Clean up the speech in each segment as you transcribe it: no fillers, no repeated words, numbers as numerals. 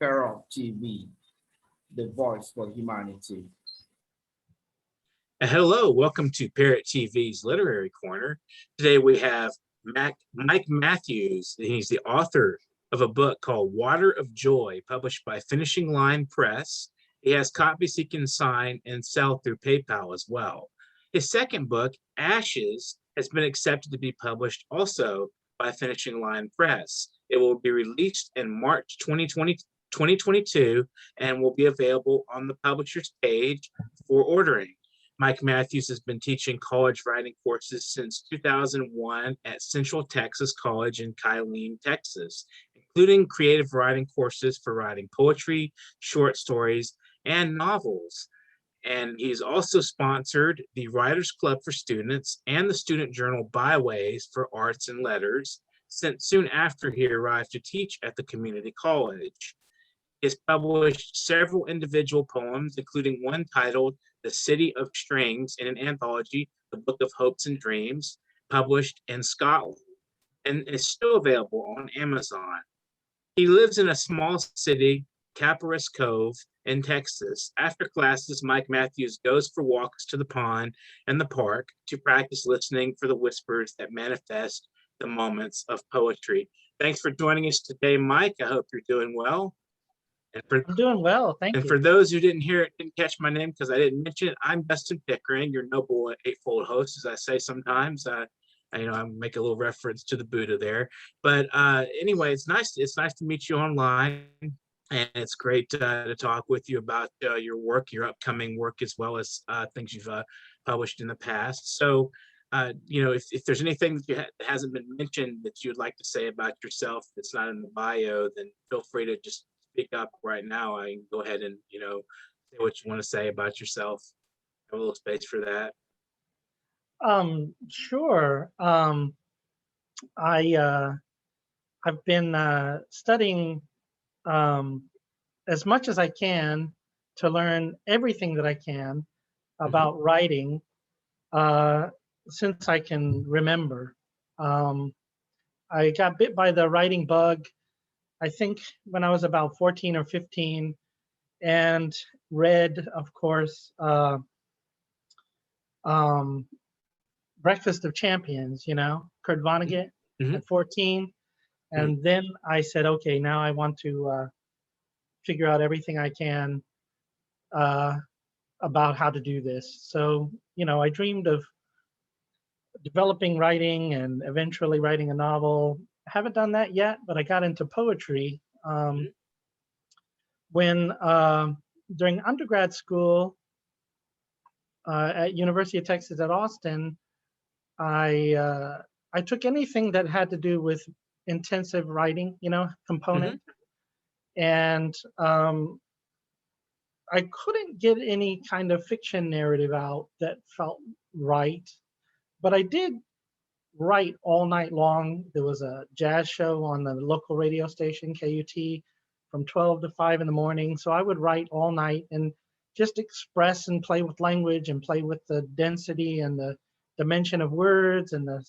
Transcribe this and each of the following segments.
Parrot TV, the voice for humanity. Hello, welcome to Parrot TV's Literary Corner. Today we have Mike Matthews. He's the author of a book called Water of Joy, published by Finishing Line Press. He has copies he can sign and sell through PayPal as well. His second book, Ashes, has been accepted to be published also by Finishing Line Press. It will be released in March 2022 and will be available on the publisher's page for ordering. Mike Matthews has been teaching college writing courses since 2001 at Central Texas College in Killeen, Texas, including creative writing courses for writing poetry, short stories, and novels. And he's also sponsored the Writers Club for Students and the student journal Byways for Arts and Letters since soon after he arrived to teach at the community college. He has published several individual poems, including one titled The City of Strings in an anthology, The Book of Hopes and Dreams, published in Scotland, and is still available on Amazon. He lives in a small city, Caparis Cove, in Texas. After classes, Mike Matthews goes for walks to the pond and the park to practice listening for the whispers that manifest the moments of poetry. Thanks for joining us today, Mike. I hope you're doing well. I'm doing well, thank you. And for those who didn't catch my name because I didn't mention it, I'm Dustin Pickering, your noble eightfold host, as I say sometimes. I make a little reference to the Buddha there. But anyway, it's nice to meet you online, and it's great to talk with you about your work, your upcoming work, as well as things you've published in the past. So, if there's anything that hasn't been mentioned that you'd like to say about yourself that's not in the bio, then feel free to just speak up right now. I can go ahead and say what you want to say about yourself. Have a little space for that. Sure. I've been studying as much as I can to learn everything that I can about writing since I can remember. I got bit by the writing bug, I think, when I was about 14 or 15, and read, of course, Breakfast of Champions, Kurt Vonnegut at 14. And then I said, okay, now I want to figure out everything I can about how to do this. So, I dreamed of developing writing and eventually writing a novel. I haven't done that yet, but I got into poetry when during undergrad school at University of Texas at Austin. I took anything that had to do with intensive writing, component, and I couldn't get any kind of fiction narrative out that felt right, but I did write all night long. There was a jazz show on the local radio station, KUT, from 12 to 5 in the morning. So I would write all night and just express and play with language and play with the density and the dimension of words and the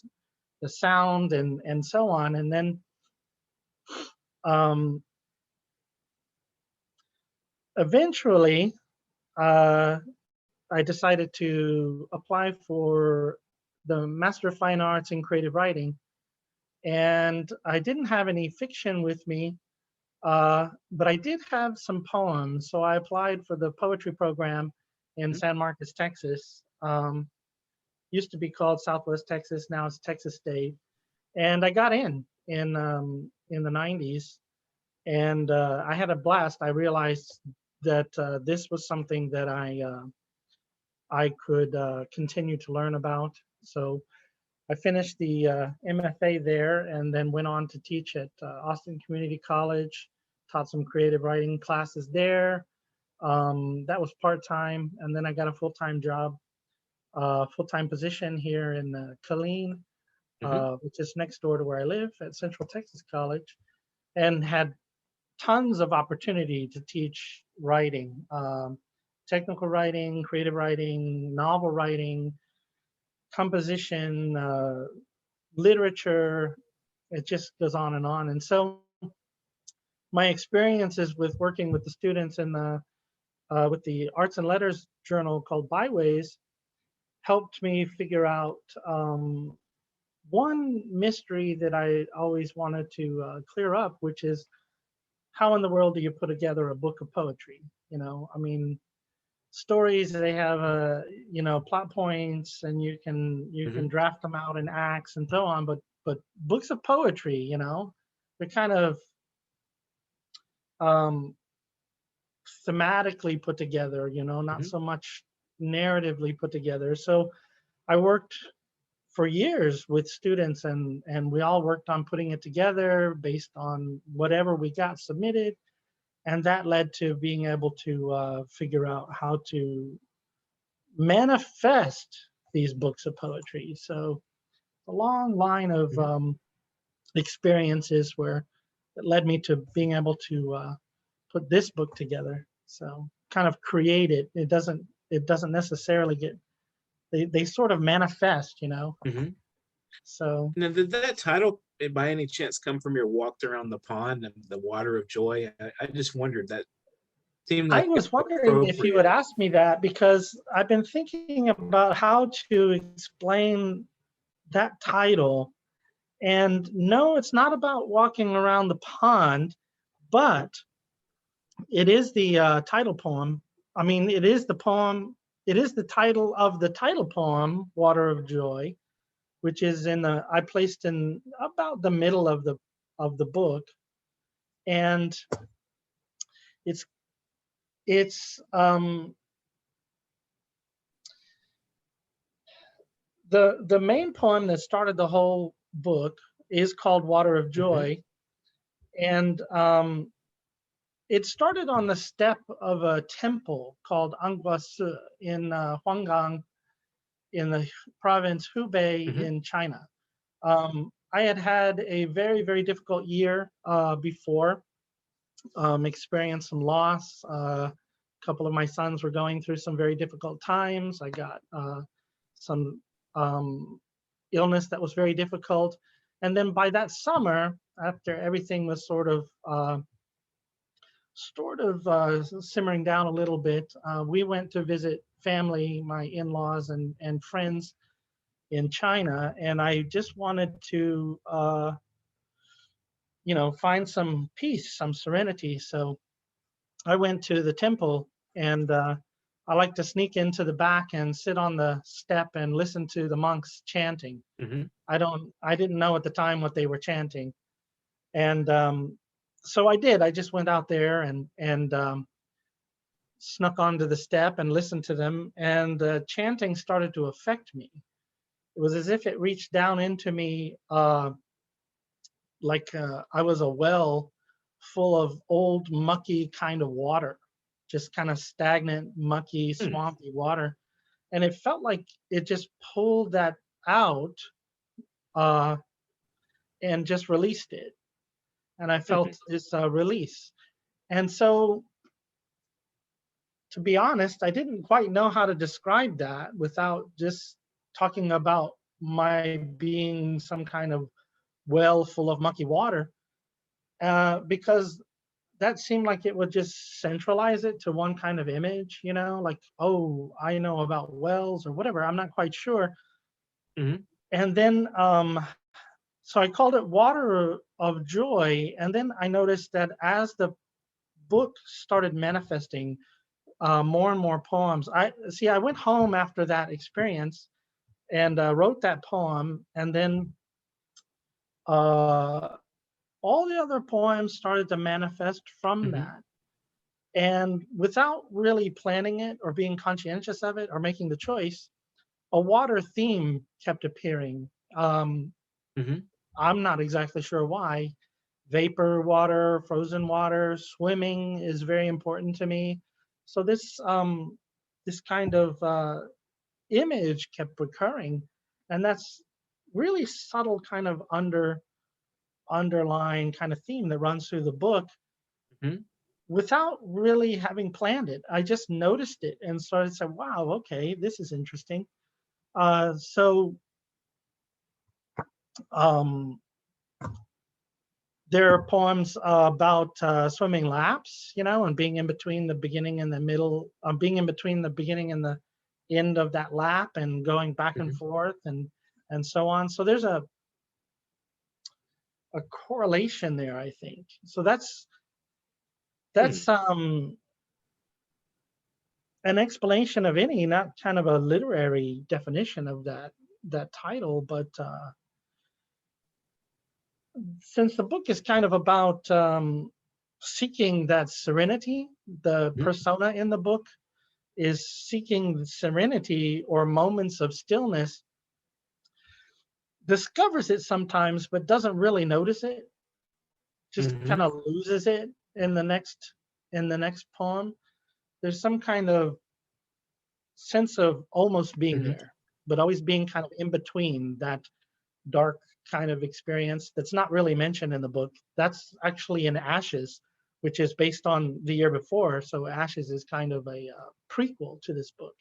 sound and so on. And then eventually I decided to apply for the Master of Fine Arts in Creative Writing, and I didn't have any fiction with me, but I did have some poems. So I applied for the poetry program in San Marcos, Texas. Used to be called Southwest Texas, now it's Texas State, and I got in the 90s, and I had a blast. I realized that this was something that I could continue to learn about. So I finished the MFA there and then went on to teach at Austin Community College, taught some creative writing classes there. That was part-time, and then I got a full-time job, full-time position here in Killeen, which is next door to where I live at Central Texas College, and had tons of opportunity to teach writing, technical writing, creative writing, novel writing, composition, literature. It just goes on. And so my experiences with working with the students in the with the arts and letters journal called Byways helped me figure out one mystery that I always wanted to clear up, which is how in the world do you put together a book of poetry? You know, I mean, stories, they have you know, plot points, and you can draft them out in acts and so on, but books of poetry, you know, they're kind of um thematically put together, you know, not so much narratively put together. So I worked for years with students, and we all worked on putting it together based on whatever we got submitted, and that led to being able to figure out how to manifest these books of poetry. So a long line of experiences where it led me to being able to put this book together. So kind of create it. It doesn't necessarily get, they sort of manifest, you know. So Now, did that title by any chance come from your walked around the pond and the water of joy? I just wondered. That seemed I like was wondering if you would ask me that, because I've been thinking about how to explain that title. And no, it's not about walking around the pond, but it is the title poem. I mean, it is the poem. It is the title of the title poem, "Water of Joy," which is I placed in about the middle of the book, and it's the main poem that started the whole book is called "Water of Joy," and it started on the step of a temple called Angguasu in Huanggang, in the province Hubei in China. I had a very, very difficult year before, experienced some loss. A couple of my sons were going through some very difficult times. I got some illness that was very difficult. And then by that summer, after everything was sort of simmering down a little bit, we went to visit family, my in-laws and friends in China, and I just wanted to, you know, find some peace, some serenity. So I went to the temple, and I like to sneak into the back and sit on the step and listen to the monks chanting. I didn't know at the time what they were chanting, and so I did. I just went out there and snuck onto the step and listened to them, and the chanting started to affect me. It was as if it reached down into me, like I was a well full of old, mucky kind of water, just kind of stagnant, mucky, swampy water. And it felt like it just pulled that out and just released it. And I felt this release. And so, to be honest, I didn't quite know how to describe that without just talking about my being some kind of well full of mucky water, because that seemed like it would just centralize it to one kind of image, you know, like, oh, I know about wells or whatever. I'm not quite sure. And then, so I called it Water of Joy. And then I noticed that as the book started manifesting more and more poems, I went home after that experience and wrote that poem. And then all the other poems started to manifest from that. And without really planning it or being conscientious of it or making the choice, a water theme kept appearing. I'm not exactly sure why. Vapor water, frozen water, swimming is very important to me. So this kind of image kept recurring, and that's really subtle kind of underlying kind of theme that runs through the book without really having planned it. I just noticed it and started to say, wow, okay, this is interesting. So there are poems about swimming laps, you know, and being in between the beginning and the middle, being in between the beginning and the end of that lap and going back and forth and so on. So there's a correlation there, I think. So that's an explanation of any, not kind of a literary definition of that title, but since the book is kind of about seeking that serenity, the persona in the book is seeking serenity or moments of stillness, discovers it sometimes, but doesn't really notice it, just kind of loses it in the next poem. There's some kind of sense of almost being there, but always being kind of in between that dark kind of experience that's not really mentioned in the book. That's actually in Ashes, which is based on the year before. So Ashes is kind of a prequel to this book,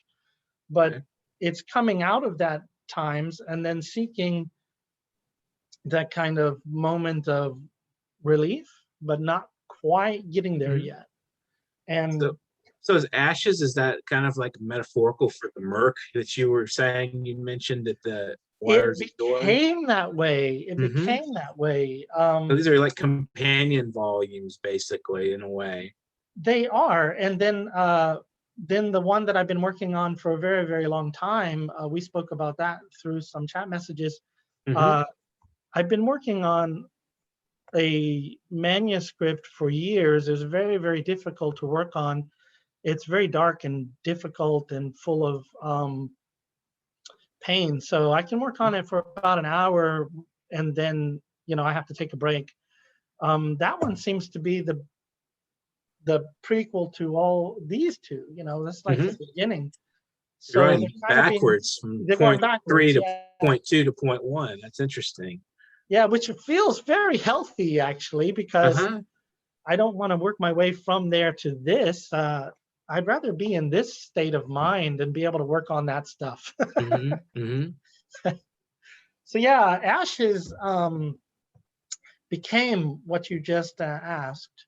but it's coming out of that times and then seeking that kind of moment of relief, but not quite getting there yet. And so is Ashes, is that kind of like metaphorical for the murk that you were saying, you mentioned at the Waters of Joy? became that way. It became that way. So these are like companion volumes, basically, in a way. They are. And then the one that I've been working on for a very, very long time, we spoke about that through some chat messages. I've been working on a manuscript for years. It was very, very difficult to work on. It's very dark and difficult and full of pain. So I can work on it for about an hour and then, you know, I have to take a break. That one seems to be the prequel to all these two, you know, that's like the beginning. So you're going backwards from point 3 to point 2 to point 1. That's interesting. Yeah, which feels very healthy, actually, because I don't want to work my way from there to this. I'd rather be in this state of mind and be able to work on that stuff. So yeah, Ashes became what you just asked.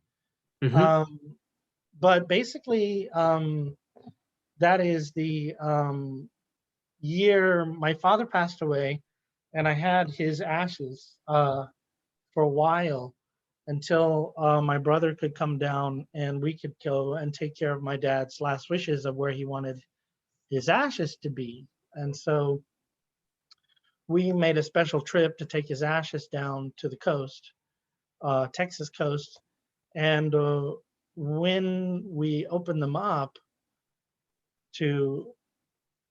But basically, that is the year my father passed away, and I had his ashes for a while until my brother could come down and we could go and take care of my dad's last wishes of where he wanted his ashes to be. And so we made a special trip to take his ashes down to the coast, Texas coast. And when we opened them up to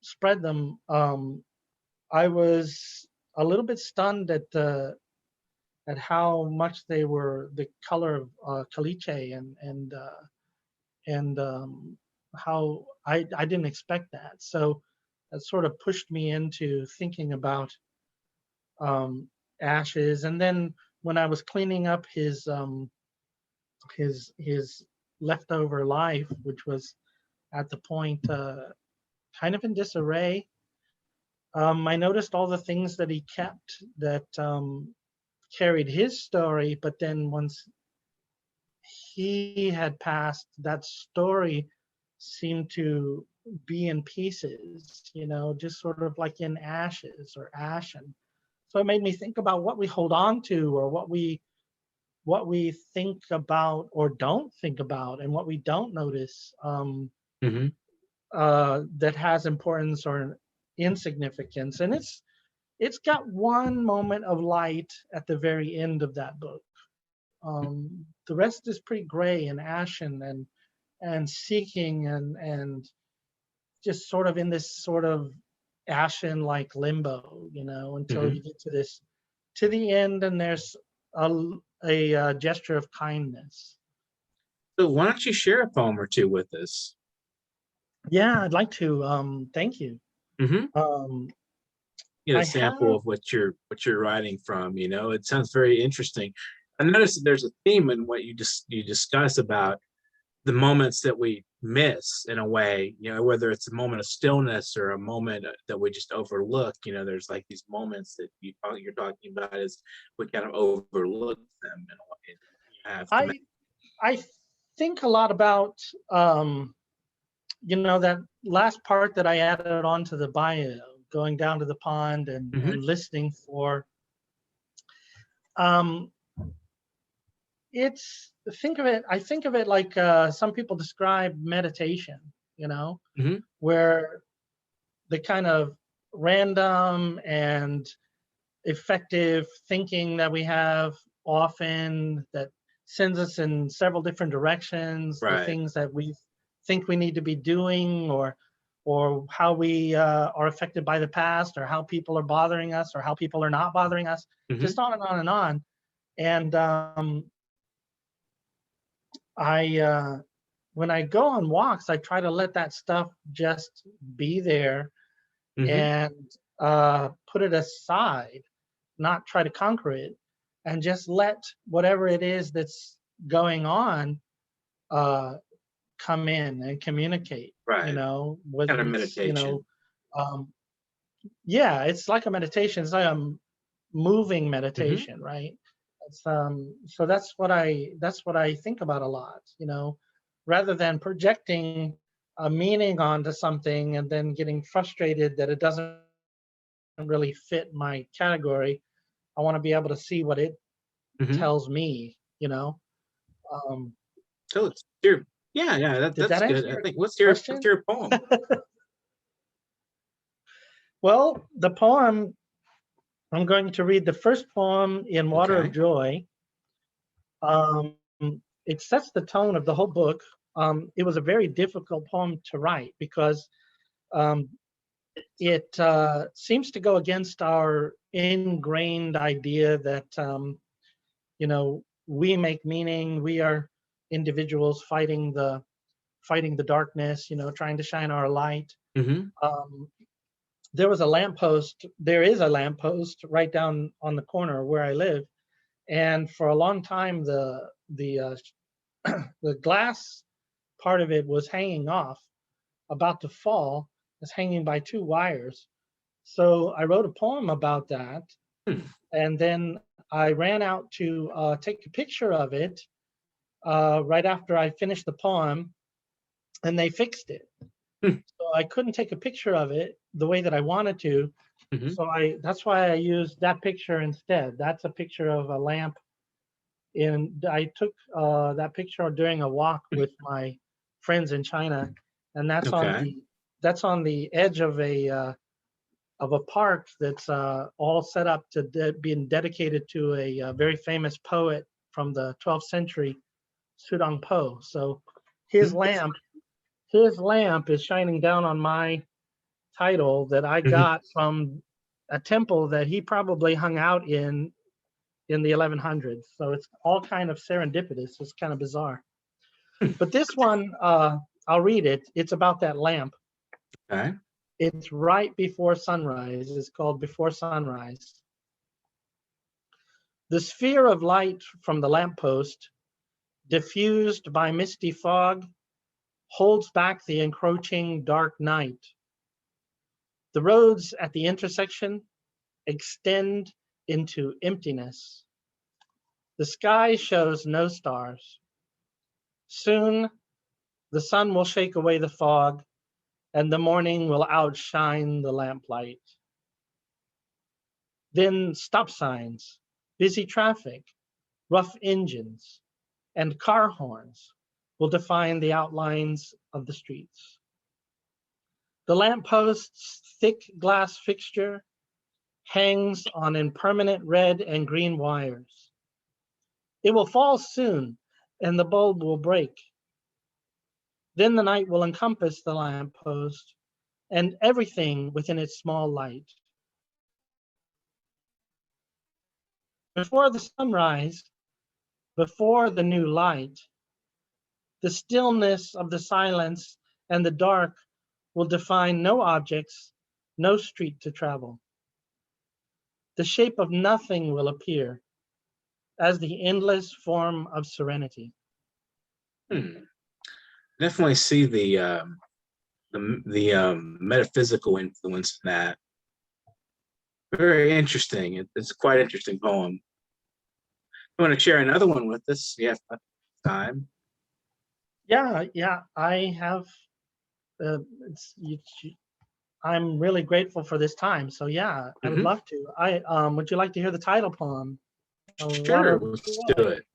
spread them, I was a little bit stunned at how much they were the color of caliche and how I didn't expect that. So that sort of pushed me into thinking about Ashes. And then when I was cleaning up his leftover life, which was at the point kind of in disarray, I noticed all the things that he kept that carried his story, but then once he had passed, that story seemed to be in pieces, you know, just sort of like in ashes or ashen. So it made me think about what we hold on to, or what we think about or don't think about, and what we don't notice that has importance or insignificance. And it's got one moment of light at the very end of that book. The rest is pretty gray and ashen and seeking and just sort of in this sort of ashen like limbo, you know, until you get to the end, and there's a gesture of kindness. So why don't you share a poem or two with us? Yeah, I'd like to. Thank you. Get a sample of what you're writing from. You know, it sounds very interesting. I noticed that there's a theme in what you discuss about the moments that we miss in a way, whether it's a moment of stillness or a moment that we just overlook. There's like these moments that you're talking about is we kind of overlook them in a way. You have to I think a lot about that last part that I added onto the bio, going down to the pond and listening for. I think of it like some people describe meditation, where the kind of random and effective thinking that we have often that sends us in several different directions, the Right. things that we think we need to be doing, or how we are affected by the past, or how people are bothering us, or how people are not bothering us, just on and on and on. And when I go on walks, I try to let that stuff just be there and put it aside, not try to conquer it, and just let whatever it is that's going on come in and communicate. Right. Whether Kind of it's meditation. yeah, it's like a meditation. It's like a moving meditation, right? It's, so that's what I think about a lot. Rather than projecting a meaning onto something and then getting frustrated that it doesn't really fit my category. I want to be able to see what it tells me. So it's your that's Did that good. answer I your think what's question? your poem? Well, the poem, I'm going to read the first poem in Water of Joy. It sets the tone of the whole book. It was a very difficult poem to write because it seems to go against our ingrained idea that we make meaning. We are individuals fighting the darkness. Trying to shine our light. There is a lamppost right down on the corner where I live, and for a long time the the glass part of it was hanging off, about to fall. It's hanging by two wires. So I wrote a poem about that, and then I ran out to take a picture of it right after I finished the poem, and they fixed it. So I couldn't take a picture of it the way that I wanted to. So that's why I used that picture instead. That's a picture of a lamp. And I took that picture during a walk with my friends in China, and that's on the edge of a park that's all set up to being dedicated to a very famous poet from the 12th century, Sudong Po. So his lamp is shining down on my title that I got from a temple that he probably hung out in the 1100s. So it's all kind of serendipitous. It's kind of bizarre. But this one, I'll read it. It's about that lamp. Okay. It's right before sunrise. It's called Before Sunrise. The sphere of light from the lamppost, diffused by misty fog, holds back the encroaching dark night. The roads at the intersection extend into emptiness. The sky shows no stars. Soon, the sun will shake away the fog, and the morning will outshine the lamplight. Then stop signs, busy traffic, rough engines, and car horns will define the outlines of the streets. The lampost's thick glass fixture hangs on impermanent red and green wires. It will fall soon, and the bulb will break. Then the night will encompass the lamppost and everything within its small light. Before the sunrise, before the new light, the stillness of the silence and the dark will define no objects, no street to travel. The shape of nothing will appear as the endless form of serenity. definitely see the metaphysical influence in that. Very interesting. It's a quite interesting poem. You want to share another one with us? You have time. Yeah, I have. It's I'm really grateful for this time. So yeah, I would Mhm. love to. Would you like to hear the title poem? A Water Sure, of let's Joy. do it.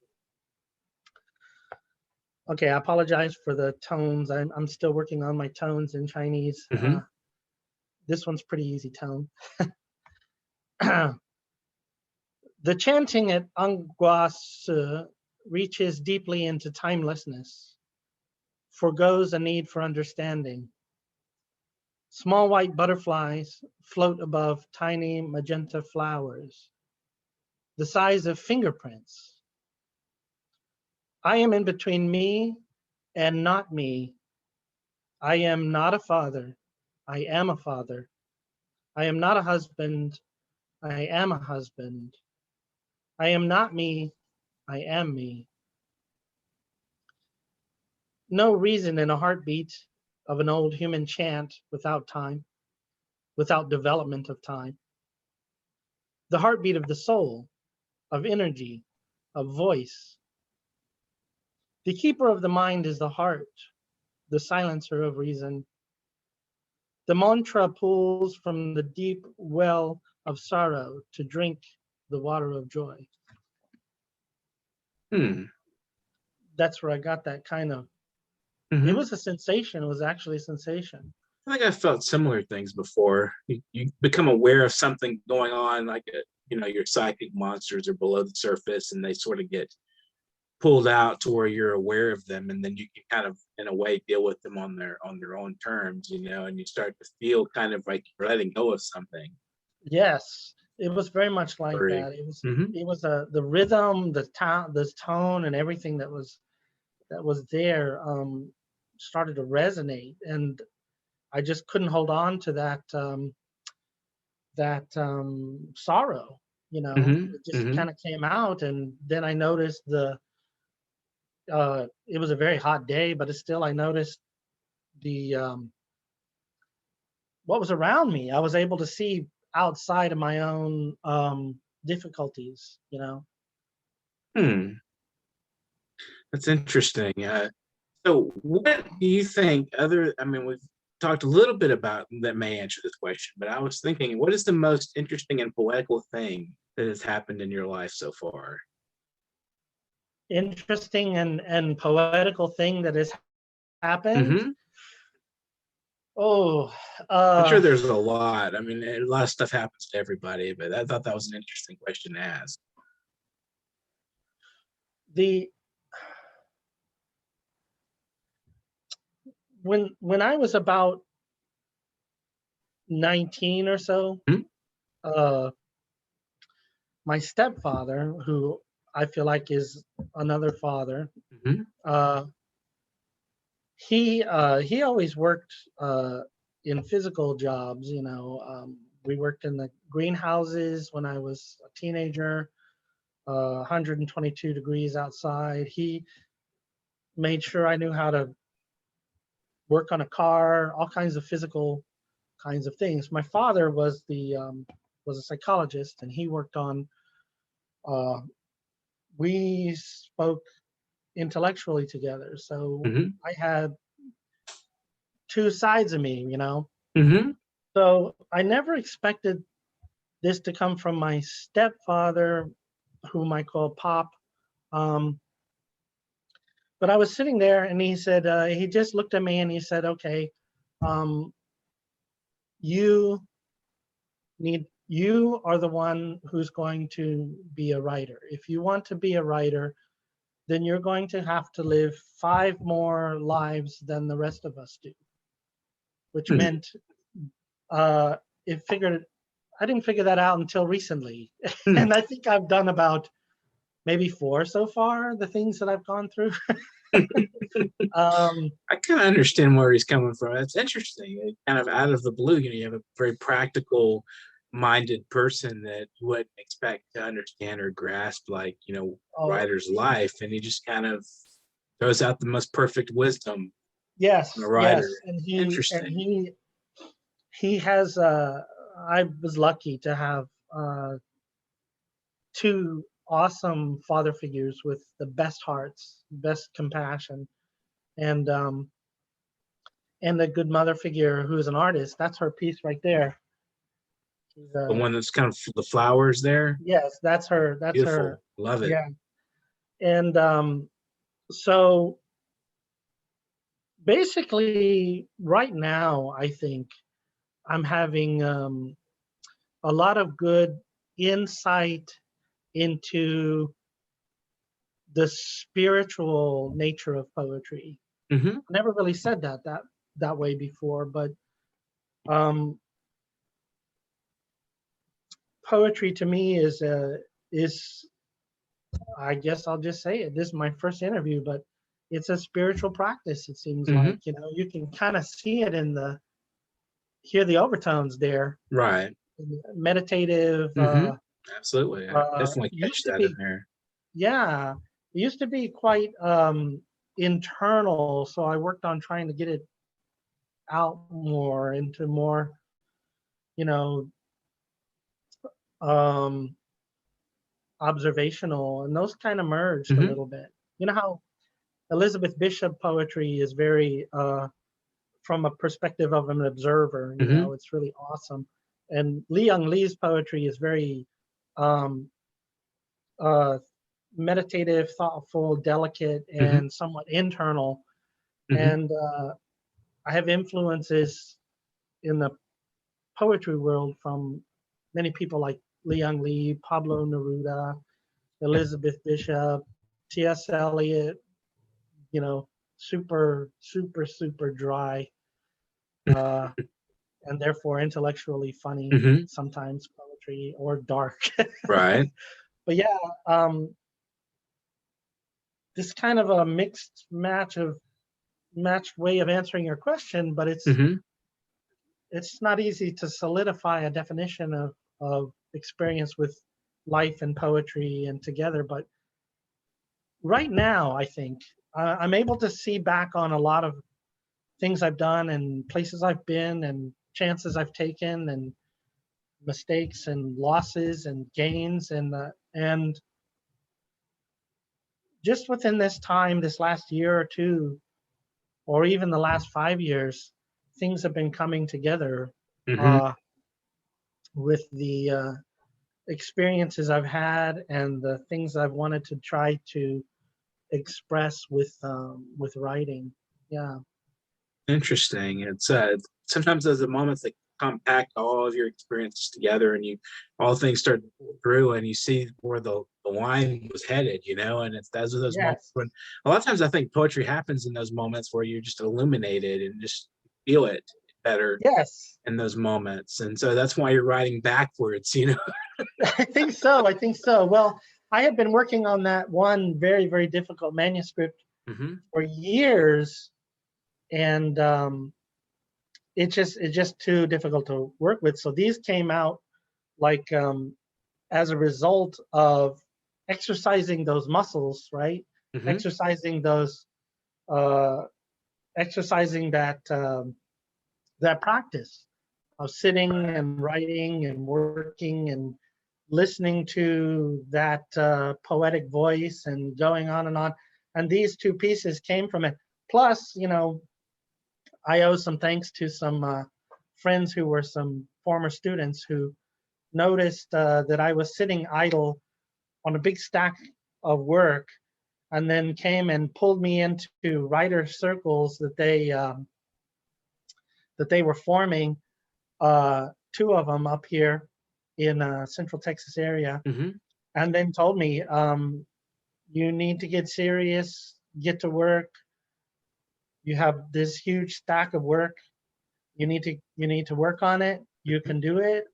Okay, I apologize for the tones. I'm still working on my tones in Chinese. Mhm. This one's pretty easy tone. The chanting at Anguas reaches deeply into timelessness, forgoes a need for understanding. Small white butterflies float above tiny magenta flowers, the size of fingerprints. I am in between me and not me. I am not a father. I am a father. I am not a husband. I am a husband. I am not me. I am me. No reason in a heartbeat of an old human chant without time, without development of time. The heartbeat of the soul, of energy, of voice. The keeper of the mind is the heart, the silencer of reason. The mantra pulls from the deep well of sorrow to drink the water of joy. That's where I got that kind of. It was a sensation. It was actually a sensation. I think I felt similar things before. You become aware of something going on, like your psychic monsters are below the surface, and they sort of get pulled out to where you're aware of them, and then you can kind of, in a way, deal with them on their own terms, and you start to feel kind of like you're letting go of something. Yes, it was very much like that. It was the rhythm, the tone, and everything that was there started to resonate, and I just couldn't hold on to that sorrow. It just kind of came out, and then I noticed it was a very hot day, but it's still I noticed the what was around me. I was able to see outside of my own difficulties. That's interesting. So what do you think we've talked a little bit about that may answer this question, but I was thinking, what is the most interesting and poetical thing that has happened in your life so far? Interesting and poetical thing that has happened. Oh, I'm sure there's a lot. I mean, a lot of stuff happens to everybody, but I thought that was an interesting question to ask. When I was about 19 or so, my stepfather, who I feel like is another father, he always worked in physical jobs. We worked in the greenhouses when I was a teenager. 122 degrees outside. He made sure I knew how to work on a car, all kinds of physical kinds of things. My father was a psychologist, and he worked on. We spoke intellectually together, so I had two sides of me, So I never expected this to come from my stepfather, whom I call Pop. But I was sitting there, and he said, he just looked at me and he said, okay, you are the one who's going to be a writer. If you want to be a writer, then you're going to have to live 5 more lives than the rest of us do, which meant I didn't figure that out until recently. And I think I've done about maybe 4 so far, the things that I've gone through. I kind of understand where he's coming from. It's interesting. Kind of out of the blue, you have a very practical minded person that you wouldn't expect to understand or grasp, writer's life, and he just kind of throws out the most perfect wisdom. Yes, a writer. yes, and Interesting. he has. I was lucky to have two awesome father figures with the best hearts, best compassion, and um, and a good mother figure who's an artist. That's her piece right there. She's, The one that's kind of the flowers there. yes, that's her. That's her. Beautiful. Love it. Yeah, and so basically, right now, I think I'm having a lot of good insight into the spiritual nature of poetry. Hmm. Never really said that way before, but um, poetry to me is I guess I'll just say it. This is my first interview, but it's a spiritual practice. It seems Hmm. like you can kind of see it in the hear the overtones there. Right. Meditative. Hmm. Absolutely. I definitely catch Used to that in be there. yeah, it used to be quite internal. So I worked on trying to get it out more into more you know um observational, and those kind of merged a Hmm. little bit. You know how Elizabeth Bishop poetry is very from a perspective of an observer. Hmm. It's really awesome. And Li Young Lee's poetry is very um, uh, meditative, thoughtful, delicate, Hmm. and somewhat internal. Hmm. And I have influences in the poetry world from many people like Li Young Lee, Pablo Neruda, Elizabeth Bishop, T.S. Eliot, super, super, super dry. Uh, and therefore intellectually funny Hmm. sometimes poetry or dark. Right. But yeah, um, this kind of a mixed matched way of answering your question, but Hmm. it's not easy to solidify a definition of experience with life and poetry and together. But right now, I think I'm able to see back on a lot of things I've done and places I've been and chances I've taken and mistakes and losses and gains and just within this time, this last year or two, or even the last 5 years, things have been coming together Hmm. uh, with the experiences I've had and the things I've wanted to try to express with writing. Yeah. Interesting. It's sometimes there's the moments that compact all of your experiences together, and you all things start to pull through, and you see where the line was headed, and it's those are those moments Yes. when a lot of times I think poetry happens in those moments where you're just illuminated and just feel it better Yes. in those moments, and so that's why you're writing backwards. I think so. I think so. Well, I had been working on that one very, very difficult manuscript Hmm. for years, and it's just too difficult to work with. So these came out like as a result of exercising those muscles, right? Hmm. Exercising those, uh, exercising that practice of sitting and writing and working and listening to that poetic voice and going on and on. And these two pieces came from it. Plus, I owe some thanks to some friends who were some former students who noticed that I was sitting idle on a big stack of work, and then came and pulled me into writer circles that they were forming. Two of them up here in Central Texas area, Hmm. and then told me, "You need to get serious, get to work. You have this huge stack of work. You need to work on it. You can do it,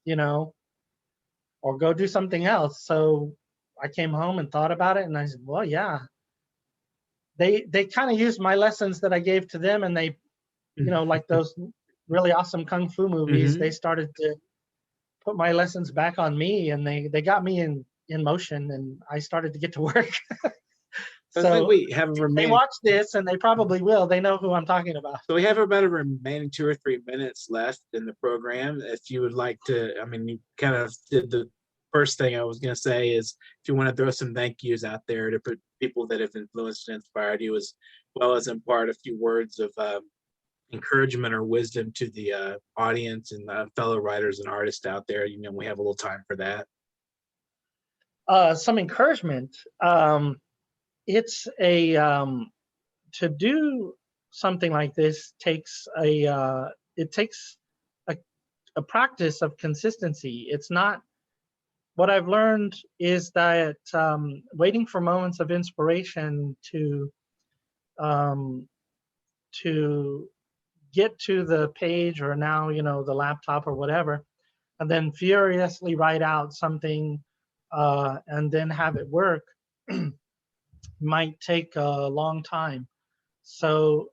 you know, or go do something else." So I came home and thought about it, and I said, "Well, yeah." They kind of used my lessons that I gave to them, and they, like those really awesome kung fu movies, they Hmm. started to put my lessons back on me, and they got me in motion, and I started to get to work. So I think So we have a they remaining. watch this, and they probably will. They know who I'm talking about. So we have about a remaining 2 or 3 minutes left in the program. If you would like to, I mean, you kind of did the first thing I was going to say is if you want to throw some thank yous out there to put people that have influenced and inspired you, as well as impart a few words of encouragement or wisdom to the audience and fellow writers and artists out there. You know, we have a little time for that. Some encouragement. It's a to do something like this takes a a practice of consistency. It's not, what I've learned is that waiting for moments of inspiration um, to get to the page, or now, you know, the laptop or whatever, and then furiously write out something and then have it work might take a long time. So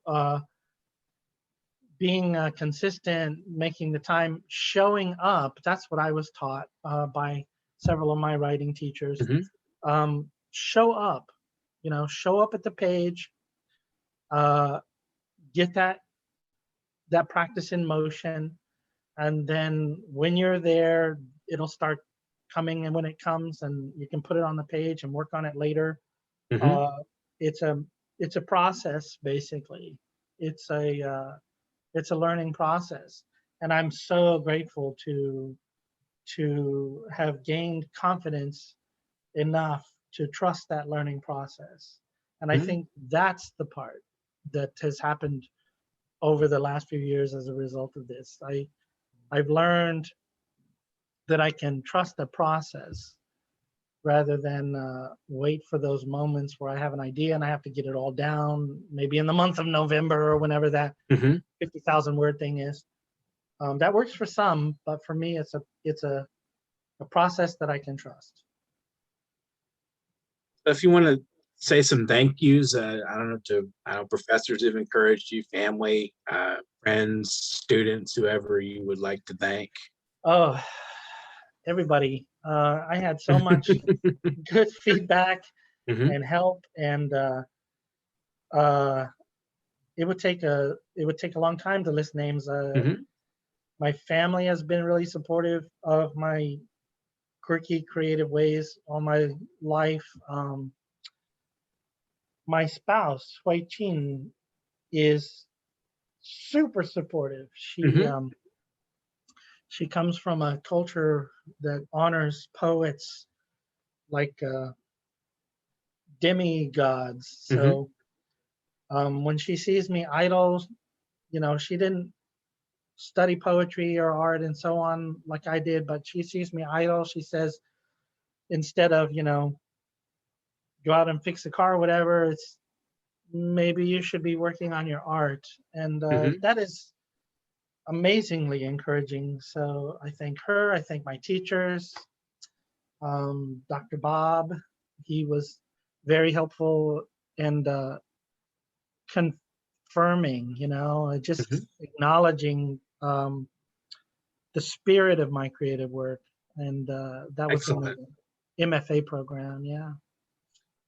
being consistent, making the time, showing up, that's what I was taught by several of my writing teachers. Show up, you know, show up at the page, get that practice in motion, and then when you're there, it'll start coming, and when it comes, and you can put it on the page and work on it later. It's a process, basically. It's a learning process, and I'm so grateful to have gained confidence enough to trust that learning process. And I think that's the part that has happened over the last few years as a result of this. I've learned that I can trust the process rather than wait for those moments where I have an idea and I have to get it all down, maybe in the month of November or whenever that 50,000 word thing is. That works for some, but for me, it's a process that I can trust. If you want to say some thank yous, I don't know, to professors who've encouraged you, family, friends, students, whoever you would like to thank. Oh, everybody. I had so much good feedback and help, and it would take a long time to list names. My family has been really supportive of my quirky, creative ways all my life. My spouse, Hui Qin, is super supportive. She comes from a culture that honors poets like demigods. So when she sees me idle, you know, she didn't study poetry or art and so on like I did, but she sees me idle. She says, instead of, you know, go out and fix a car or whatever, it's maybe you should be working on your art. And that is amazingly encouraging. So I thank her. I thank my teachers. Dr. Bob, he was very helpful and confirming, you know, just acknowledging the spirit of my creative work. And that was in the MFA program. Yeah.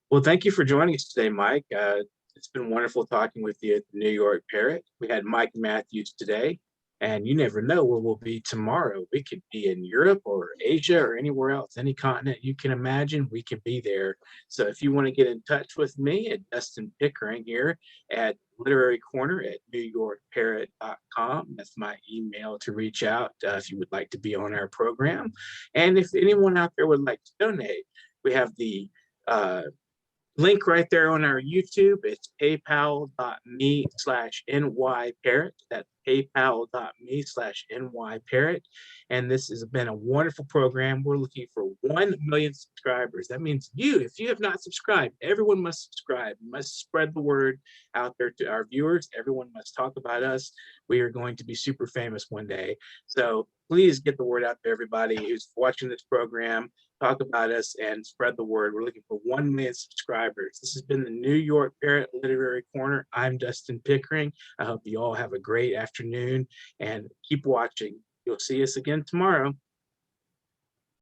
Well, thank you for joining us today, Mike. It's been wonderful talking with you at the New York Parrot. We had Mike Matthews today, and you never know where we'll be tomorrow. We could be in Europe or Asia or anywhere else, any continent you can imagine, we can be there. So if you want to get in touch with me at Dustin Pickering here at Literary Corner at NewYorkParrot.com. That's my email to reach out if you would like to be on our program. And if anyone out there would like to donate, we have the link right there on our YouTube. It's paypal.me/nyparrot. That's paypal.me/nyparrot. And this has been a wonderful program. We're looking for 1 million subscribers. That means if you have not subscribed, everyone must subscribe. You must spread the word out there to our viewers. Everyone must talk about us. We are going to be super famous one day. So please get the word out to everybody who's watching this program. Talk about us and spread the word. We're looking for 1 million subscribers. This has been the New York Parrot Literary Corner. I'm Dustin Pickering. I hope you all have a great afternoon and keep watching. You'll see us again tomorrow.